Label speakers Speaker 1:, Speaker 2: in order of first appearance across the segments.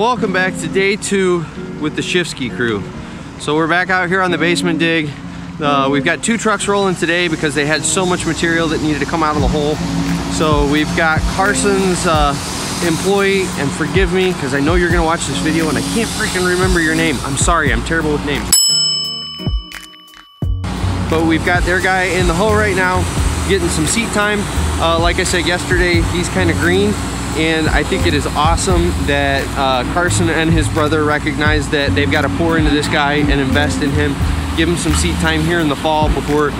Speaker 1: Welcome back to day 2 with the Schifsky crew. So we're back out here on the basement dig. We've got 2 trucks rolling today because they had so much material that needed to come out of the hole. So we've got Carson's employee, and forgive me because I know you're gonna watch this video and I can't freaking remember your name. I'm sorry, I'm terrible with names. But we've got their guy in the hole right now, getting some seat time. Like I said yesterday, he's kind of green. And I think it is awesome that Carson and his brother recognize that they've got to pour into this guy and invest in him, give him some seat time here in the fall before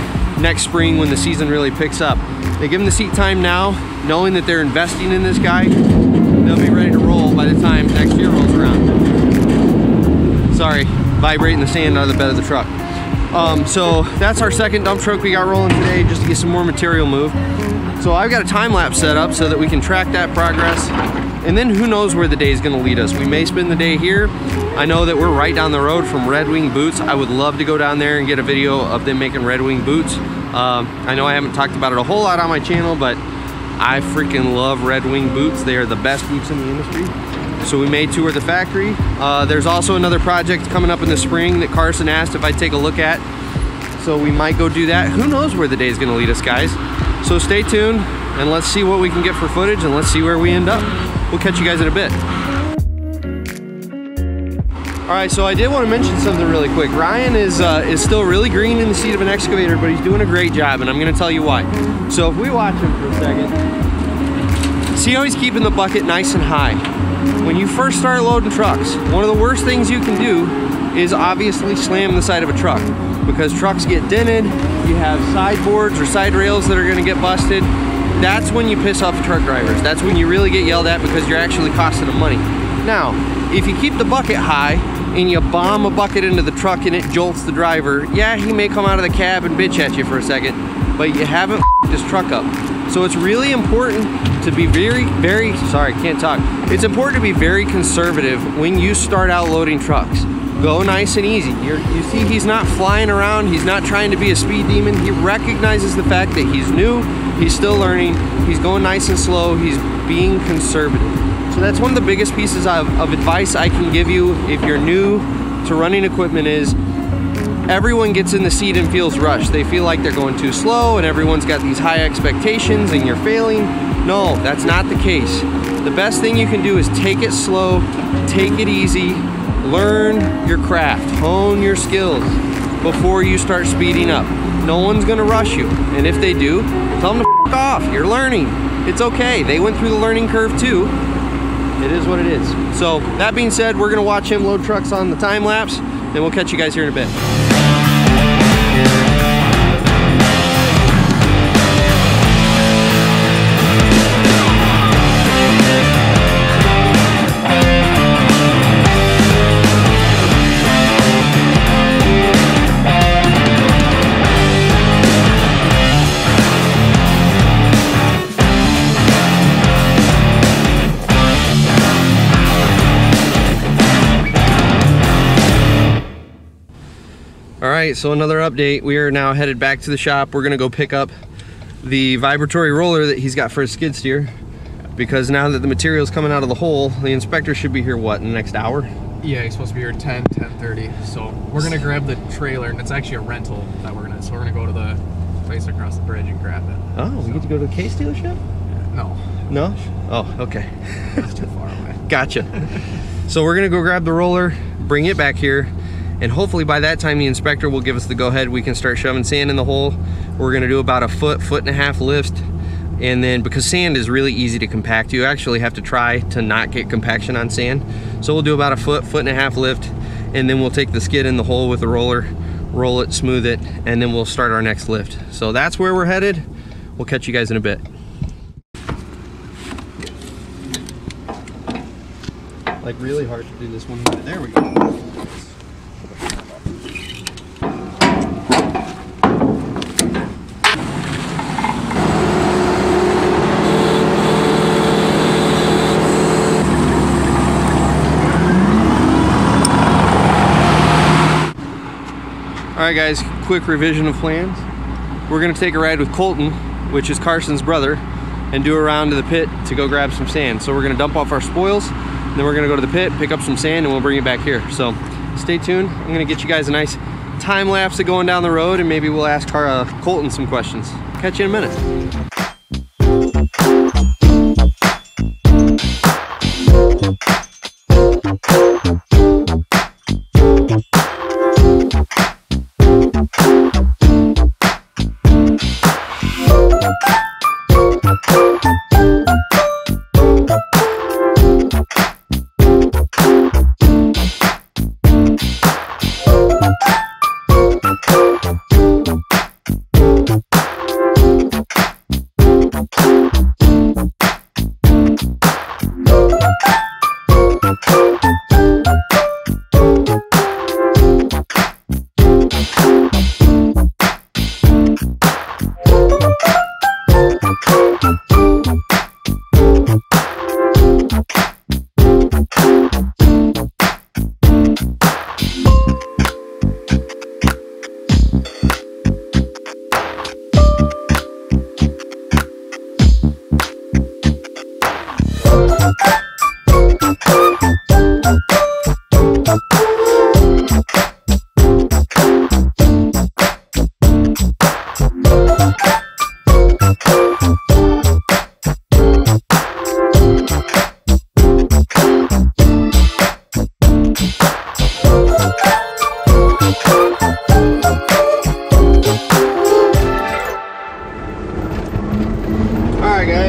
Speaker 1: next spring when the season really picks up. They give him the seat time now, knowing that they're investing in this guy. They'll be ready to roll by the time next year rolls around. Sorry, vibrating the sand out of the bed of the truck. So that's our second dump truck we got rolling today just to get some more material moved. So I've got a time lapse set up so that we can track that progress, and then who knows where the day is going to lead us. We may spend the day here. I know that we're right down the road from Red Wing Boots. I would love to go down there and get a video of them making Red Wing boots. I know I haven't talked about it a whole lot on my channel, but I freaking love Red Wing boots. They are the best boots in the industry. So we may tour the factory. There's also another project coming up in the spring that Carson asked if I'd take a look at. So we might go do that. Who knows where the day is going to lead us, guys. So stay tuned and let's see what we can get for footage and let's see where we end up. We'll catch you guys in a bit. All right, so I did want to mention something really quick. Ryan is still really green in the seat of an excavator, but he's doing a great job, and I'm going to tell you why. So if we watch him for a second, see how he's keeping the bucket nice and high. When you first start loading trucks, one of the worst things you can do is obviously slam the side of a truck, because trucks get dented, you have sideboards or side rails that are gonna get busted. That's when you piss off the truck drivers. That's when you really get yelled at because you're actually costing them money. Now, if you keep the bucket high and you bomb a bucket into the truck and it jolts the driver, yeah, he may come out of the cab and bitch at you for a second, but you haven't f***ed this truck up. So it's really important to be it's important to be very conservative when you start out loading trucks. Go nice and easy. You see he's not flying around, he's not trying to be a speed demon. He recognizes the fact that he's new, he's still learning, he's going nice and slow, he's being conservative. So that's one of the biggest pieces of advice I can give you if you're new to running equipment is everyone gets in the seat and feels rushed. They feel like they're going too slow and everyone's got these high expectations and you're failing. No, that's not the case. The best thing you can do is take it slow, take it easy, learn your craft, hone your skills before you start speeding up. No one's gonna rush you, and if they do, tell them to f*** off. You're learning. It's okay. They went through the learning curve too. It is what it is. So that being said, we're gonna watch him load trucks on the time lapse, and we'll catch you guys here in a bit. Alright, so another update. We are now headed back to the shop. We're gonna go pick up the vibratory roller that he's got for his skid steer, because now that the material's coming out of the hole, the inspector should be here, what, in the next hour?
Speaker 2: Yeah, he's supposed to be here 10:30. So we're gonna grab the trailer, and it's actually a rental that we're gonna go to the place across the bridge and grab it.
Speaker 1: Oh, we get to go to the Case dealership?
Speaker 2: No.
Speaker 1: No? Oh, okay.
Speaker 2: That's too far away.
Speaker 1: Gotcha. So we're gonna go grab the roller, bring it back here, and hopefully by that time the inspector will give us the go-ahead. We can start shoving sand in the hole. We're gonna do about a foot and a half lift, and then because sand is really easy to compact, you actually have to try to not get compaction on sand. So we'll do about a foot and a half lift, and then we'll take the skid in the hole with the roller, roll it, smooth it, and then we'll start our next lift. So that's where we're headed. We'll catch you guys in a bit. Like really hard to do this one. There we go. Alright guys, quick revision of plans. We're going to take a ride with Colton, which is Carson's brother, and do a round to the pit to go grab some sand. So we're going to dump off our spoils, then we're gonna go to the pit, pick up some sand, and we'll bring it back here. So stay tuned. I'm gonna get you guys a nice time lapse of going down the road, and maybe we'll ask Colton some questions. Catch you in a minute.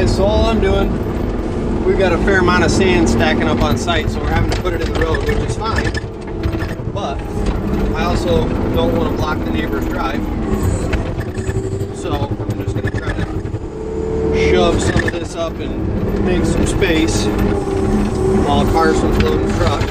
Speaker 1: So all I'm doing, we've got a fair amount of sand stacking up on site, so we're having to put it in the road, which is fine, but I also don't want to block the neighbor's drive, so I'm just going to try to shove some of this up and make some space while Carson's loading the truck.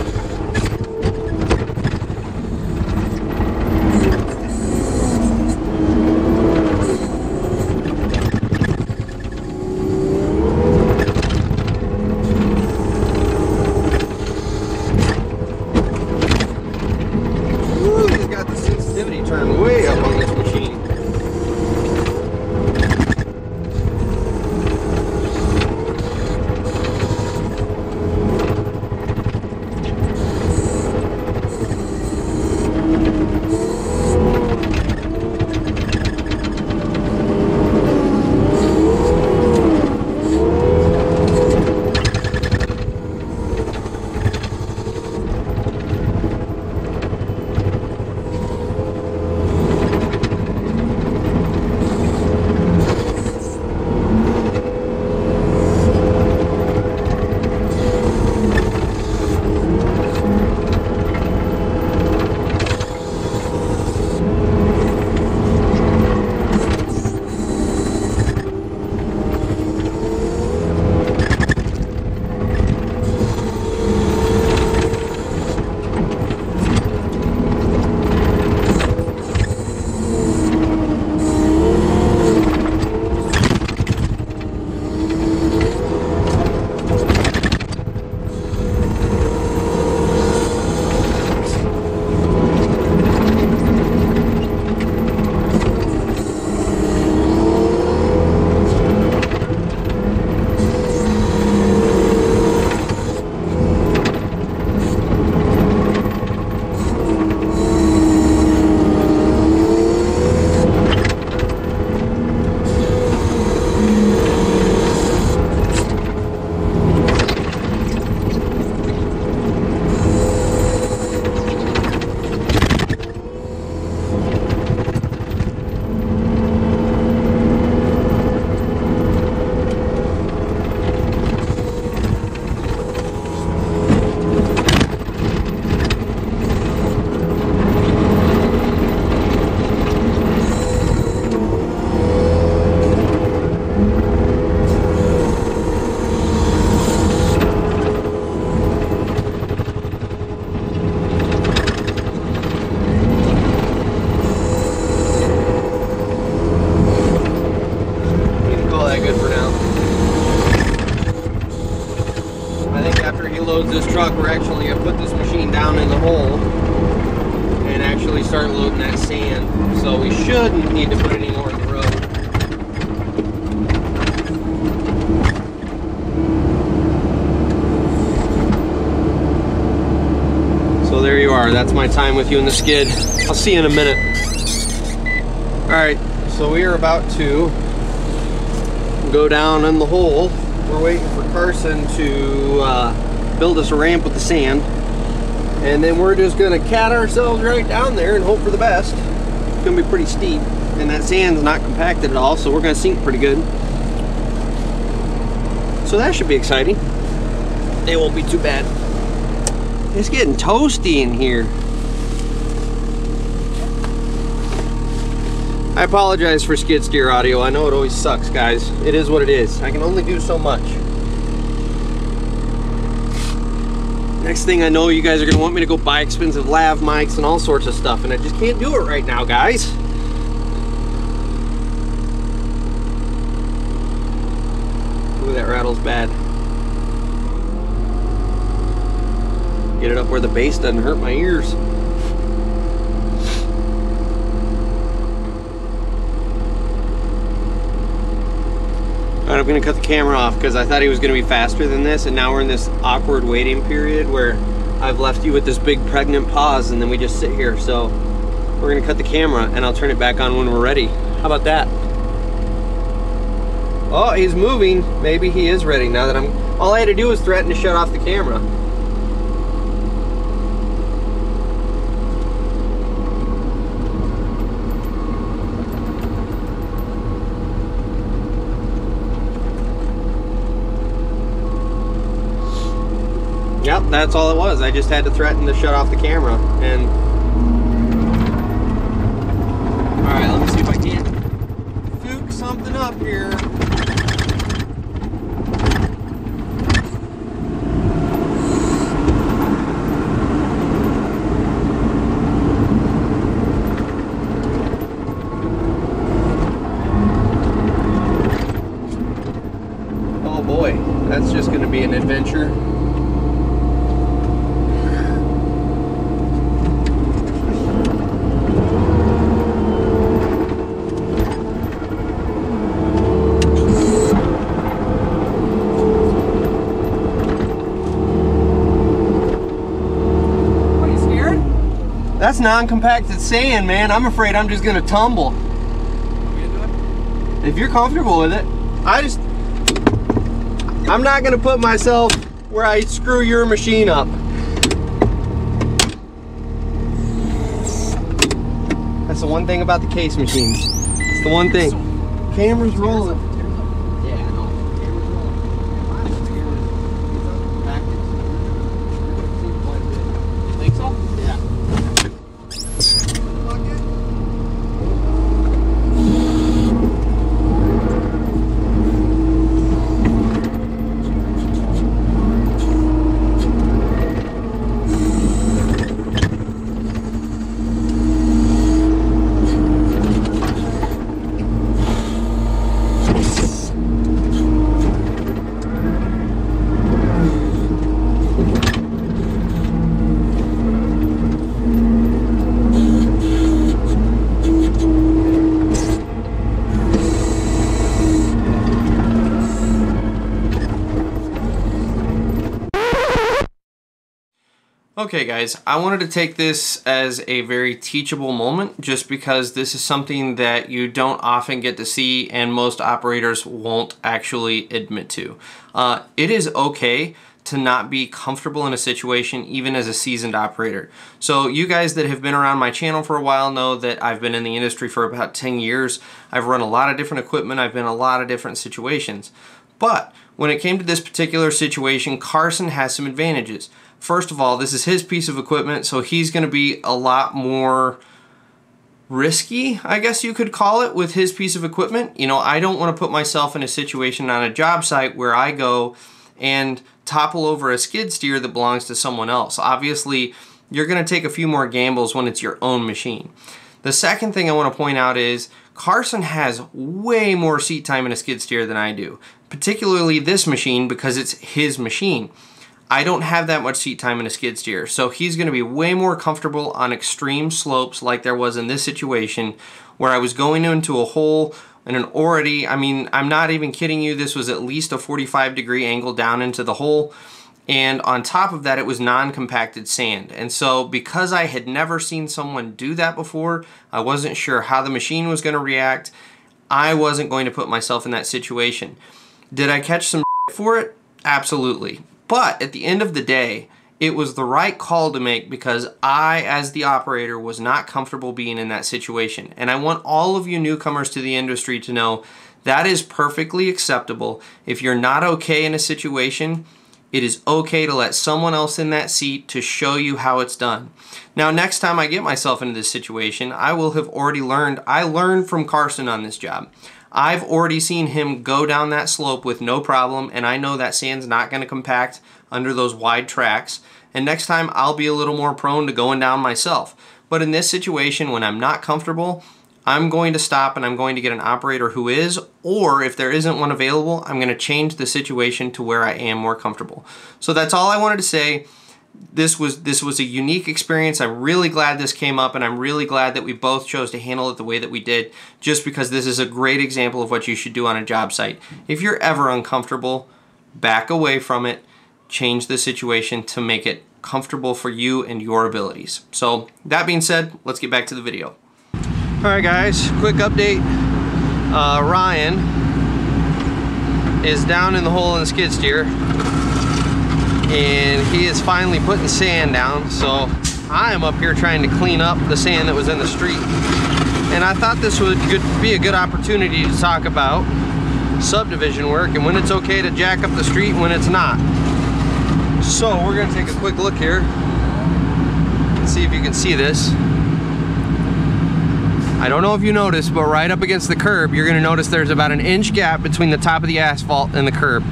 Speaker 1: Way up on this machine. Loads this truck, we're actually going to put this machine down in the hole and actually start loading that sand. So we shouldn't need to put any more in the road. that's my time with you in the skid. I'll see you in a minute. All right, so we are about to go down in the hole. We're waiting for Carson to build us a ramp with the sand. And then we're just gonna cat ourselves right down there and hope for the best. It's gonna be pretty steep, and that sand's not compacted at all, so we're gonna sink pretty good. So that should be exciting. It won't be too bad. It's getting toasty in here. I apologize for skid steer audio. I know it always sucks, guys. It is what it is. I can only do so much. Next thing I know, you guys are gonna want me to go buy expensive lav mics and all sorts of stuff, and I just can't do it right now, guys. Ooh, that rattles bad. Get it up where the bass doesn't hurt my ears. Alright, I'm gonna cut the camera off because I thought he was gonna be faster than this, and now we're in this awkward waiting period where I've left you with this big pregnant pause, and then we just sit here. So we're gonna cut the camera and I'll turn it back on when we're ready. How about that? Oh, he's moving. Maybe he is ready now that all I had to do was threaten to shut off the camera. Yep, that's all it was. I just had to threaten to shut off the camera. And alright, let me see if I can fuke something up here. Oh boy, that's just going to be an adventure. That's non-compacted sand, man. I'm afraid I'm just gonna tumble. If you're comfortable with it. I'm not gonna put myself where I screw your machine up. That's the one thing about the case machines. It's the one thing. Camera's rolling. Yeah, I know. Camera's rolling. You think so? Yeah. Okay guys, I wanted to take this as a very teachable moment just because this is something that you don't often get to see and most operators won't actually admit to. It is okay to not be comfortable in a situation even as a seasoned operator. So you guys that have been around my channel for a while know that I've been in the industry for about 10 years. I've run a lot of different equipment. I've been in a lot of different situations. But when it came to this particular situation, Carson has some advantages. First of all, this is his piece of equipment, so he's going to be a lot more risky, I guess you could call it, with his piece of equipment. You know, I don't want to put myself in a situation on a job site where I go and topple over a skid steer that belongs to someone else. Obviously, you're going to take a few more gambles when it's your own machine. The second thing I want to point out is Carson has way more seat time in a skid steer than I do, particularly this machine because it's his machine. I don't have that much seat time in a skid steer, so he's going to be way more comfortable on extreme slopes like there was in this situation where I was going into a hole and an already, I mean, I'm not even kidding you, this was at least a 45-degree angle down into the hole, And on top of that, it was non-compacted sand. And so because I had never seen someone do that before, I wasn't sure how the machine was going to react. I wasn't going to put myself in that situation. Did I catch some for it? Absolutely. But at the end of the day, it was the right call to make because I, as the operator, was not comfortable being in that situation. And I want all of you newcomers to the industry to know that is perfectly acceptable. If you're not okay in a situation, it is okay to let someone else in that seat to show you how it's done. Now, next time I get myself into this situation, I will have already learned. I learned from Carson on this job. I've already seen him go down that slope with no problem, and I know that sand's not going to compact under those wide tracks. And next time, I'll be a little more prone to going down myself. But in this situation, when I'm not comfortable, I'm going to stop and I'm going to get an operator who is, or if there isn't one available, I'm going to change the situation to where I am more comfortable. So that's all I wanted to say. This was a unique experience. I'm really glad this came up, and I'm really glad that we both chose to handle it the way that we did, just because this is a great example of what you should do on a job site. If you're ever uncomfortable, back away from it, change the situation to make it comfortable for you and your abilities. So that being said, let's get back to the video. Alright guys, quick update. Ryan is down in the hole in the skid steer, and he is finally putting sand down. So I am up here trying to clean up the sand that was in the street. And I thought this would be a good opportunity to talk about subdivision work and when it's okay to jack up the street and when it's not. So we're going to take a quick look here and see if you can see this. I don't know if you noticed, but right up against the curb, you're going to notice there's about an inch gap between the top of the asphalt and the curb.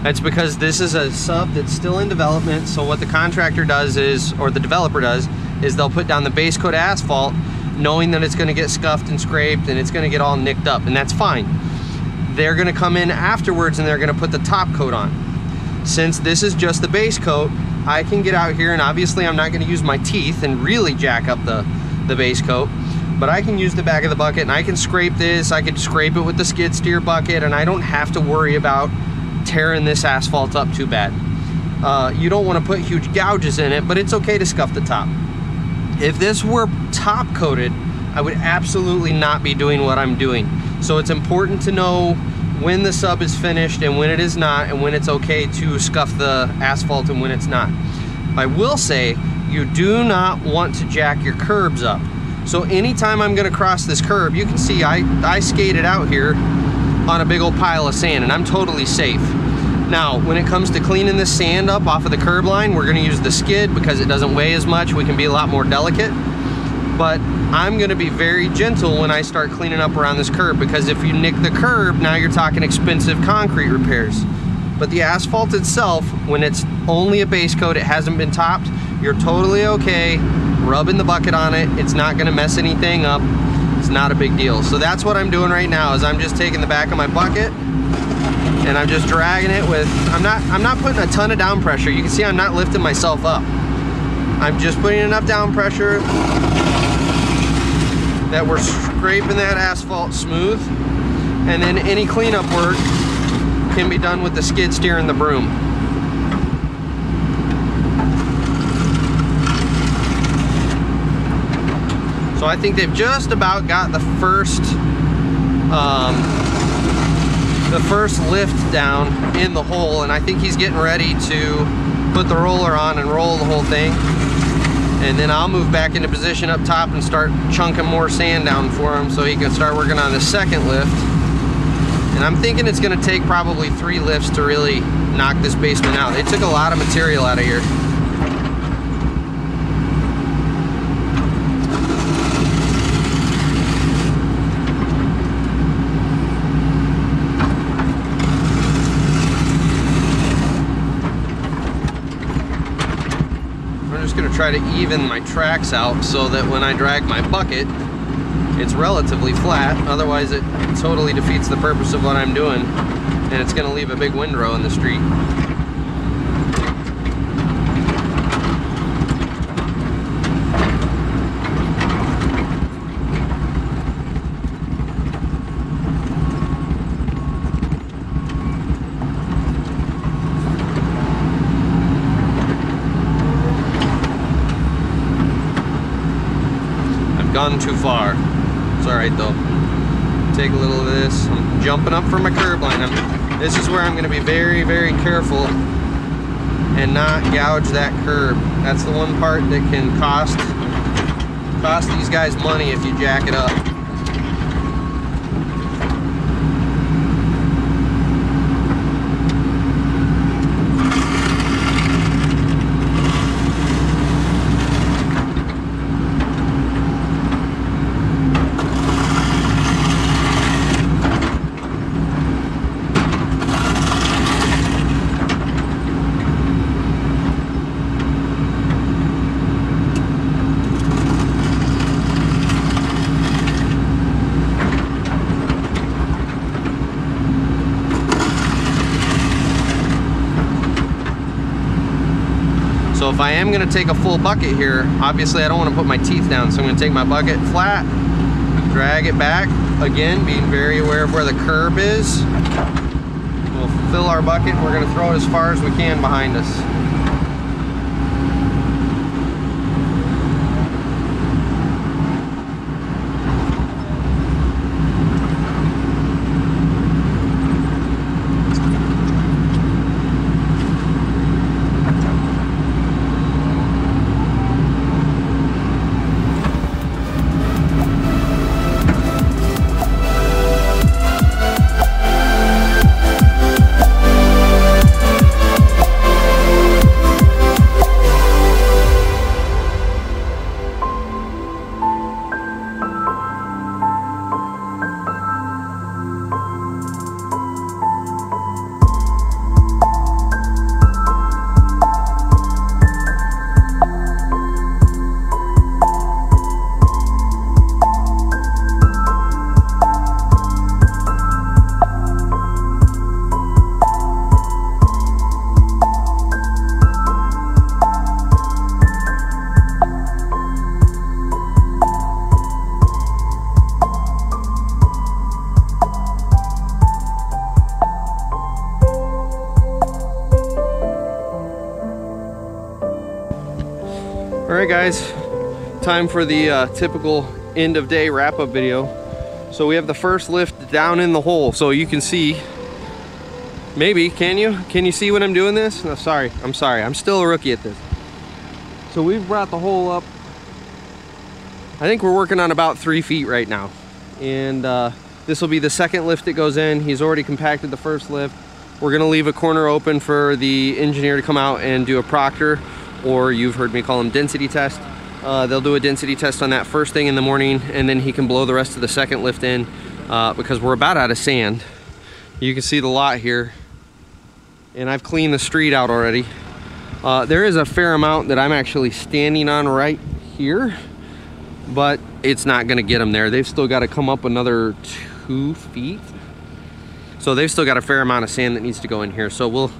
Speaker 1: That's because this is a sub that's still in development. So what the contractor does is, or the developer does, is they'll put down the base coat asphalt knowing that it's going to get scuffed and scraped and it's going to get all nicked up, and that's fine. They're going to come in afterwards and they're going to put the top coat on. Since this is just the base coat, I can get out here, and obviously I'm not going to use my teeth and really jack up the base coat, but I can use the back of the bucket and I can scrape this. I can scrape it with the skid steer bucket, and I don't have to worry about tearing this asphalt up too bad. You don't want to put huge gouges in it, but it's okay to scuff the top. If this were top coated, I would absolutely not be doing what I'm doing. So it's important to know when the sub is finished and when it is not, and when it's okay to scuff the asphalt and when it's not. I will say you do not want to jack your curbs up. So anytime I'm going to cross this curb, you can see I skated out here on a big old pile of sand, and I'm totally safe. Now, when it comes to cleaning this sand up off of the curb line, we're going to use the skid because it doesn't weigh as much. We can be a lot more delicate. But I'm going to be very gentle when I start cleaning up around this curb, because if you nick the curb, now you're talking expensive concrete repairs. But the asphalt itself, when it's only a base coat, it hasn't been topped, you're totally okay rubbing the bucket on it. It's not going to mess anything up. It's not a big deal. So that's what I'm doing right now, is I'm just taking the back of my bucket and I'm just dragging it with, I'm not putting a ton of down pressure. You can see I'm not lifting myself up. I'm just putting enough down pressure that we're scraping that asphalt smooth, and then any cleanup work can be done with the skid steer and the broom. So I think they've just about got the first lift down in the hole, and I think he's getting ready to put the roller on and roll the whole thing. And then I'll move back into position up top and start chunking more sand down for him so he can start working on the second lift. And I'm thinking it's going to take probably 3 lifts to really knock this basement out. They took a lot of material out of here. Going to try to even my tracks out so that when I drag my bucket, it's relatively flat. Otherwise it totally defeats the purpose of what I'm doing, and it's going to leave a big windrow in the street. gone too far. It's all right though. Take a little of this. I'm jumping up for my curb line. This is where I'm gonna be very, very careful and not gouge that curb. That's the one part that can cost these guys money if you jack it up. So if I am gonna take a full bucket here, obviously I don't wanna put my teeth down, so I'm gonna take my bucket flat, drag it back, again, being very aware of where the curb is. We'll fill our bucket, and we're gonna throw it as far as we can behind us. Alright guys, time for the typical end of day wrap up video. So we have the first lift down in the hole, so you can see, maybe, can you see when I'm doing this? No, sorry, I'm still a rookie at this. So we've brought the hole up, I think we're working on about 3 feet right now. And this will be the second lift that goes in. He's already compacted the first lift. We're gonna leave a corner open for the engineer to come out and do a proctor, or you've heard me call them density test. They'll do a density test on that first thing in the morning, and then he can blow the rest of the second lift in because we're about out of sand. You can see the lot here, and I've cleaned the street out already. There is a fair amount that I'm actually standing on right here, but it's not gonna get them there. They've still got to come up another 2 feet. So they've still got a fair amount of sand that needs to go in here. So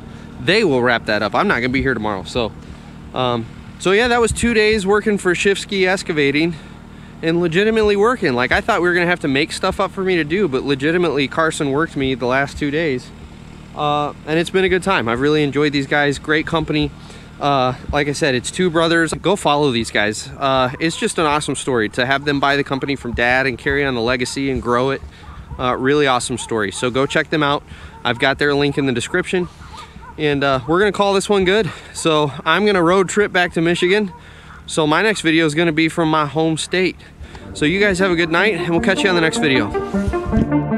Speaker 1: they will wrap that up. I'm not gonna be here tomorrow. So yeah, that was 2 days working for Schifsky excavating and legitimately working. Like, I thought we were gonna have to make stuff up for me to do, but legitimately Carson worked me the last 2 days. And it's been a good time. I've really enjoyed these guys, great company. Like I said, it's two brothers. Go follow these guys. It's just an awesome story to have them buy the company from dad and carry on the legacy and grow it. Really awesome story. So go check them out. I've got their link in the description. And we're gonna call this one good. So I'm gonna road trip back to Michigan. So my next video is gonna be from my home state. So you guys have a good night, and we'll catch you on the next video.